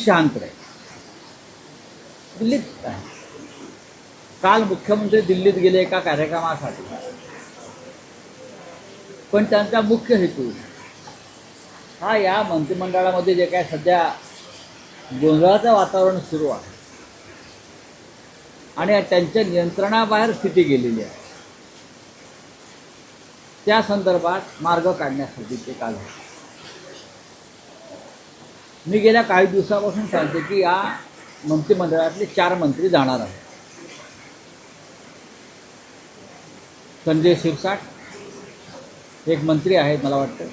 शहांकडे दिल्लीत आहे. काल मुख्यमंत्री दिल्लीत गेले एका कार्यक्रमासाठी, पण त्यांचा मुख्य हेतू हा या मंत्रिमंडळामध्ये जे काय सध्या गोंधळाचं वातावरण सुरू आहे आणि त्यांच्या नियंत्रणाबाहेर स्थिती गेलेली आहे, त्या संदर्भात मार्ग काढण्यासाठी ते काल. मी गेल्या काही दिवसापासून सांगते की या मंत्रिमंडळातले 4 मंत्री जाणार आहेत. संजय शिरसाट एक मंत्री आहेत मला वाटतं,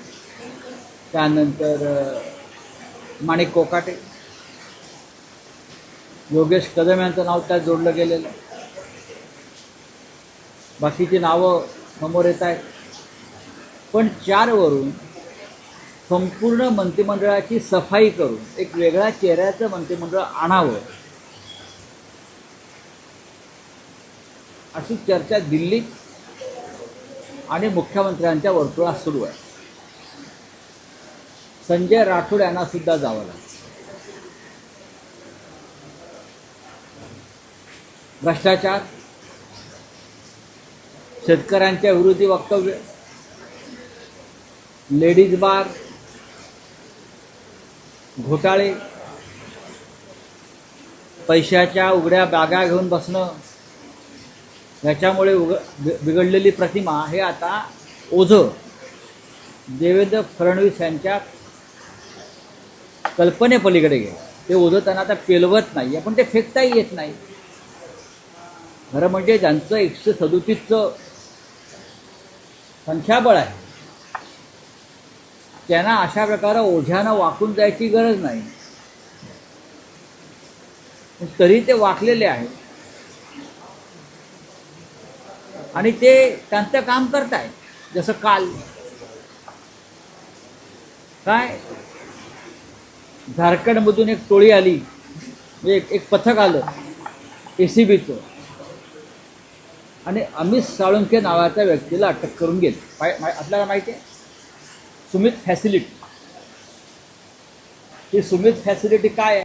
त्यानंतर माणिक कोकाटे, योगेश कदम यांचं नाव त्यात जोडलं गेलेलं. बाकीची नावं समोर येत आहेत, पण 4 वरून संपूर्ण मंत्रिमंडळाची सफाई करून एक वेगळ्या चेहऱ्याचं मंत्रिमंडळ आणावं अशी चर्चा दिल्लीत आणि मुख्यमंत्र्यांच्या वर्तुळात सुरू आहे. संजय राठोड यांना सुद्धा जावं लागलं. भ्रष्टाचार, शेतकऱ्यांच्या विरोधी वक्तव्य, लेडीज बार, घोटाळे, पैशाच्या उघड्या बॅगा घेऊन बसणं, याच्यामुळे बिघडलेली प्रतिमा हे आता ओझं देवेंद्र फडणवीस यांच्या कल्पनेपलीकडे गेलं. ते ओझं त्यांना आता पेलवत नाही, पण ते फेकताही येत नाही. खरं म्हणजे ज्यांचं 137चं संख्याबळ आहे त्यांना अशा प्रकारे ओझ्यानं वाकून जायची गरज नाही, तरी ते वाकलेले आहेत आणि ते त्यांचं काम करत आहेत. जसं काल काय झारखंडमधून एक टोळी आली, एक पथक आलं ACBचं, आणि अमित साळुंखे नावाच्या व्यक्तीला अटक करून गेले. आपल्याला माहिती आहे सुमित फॅसिलिटी. ही सुमित फॅसिलिटी काय आहे?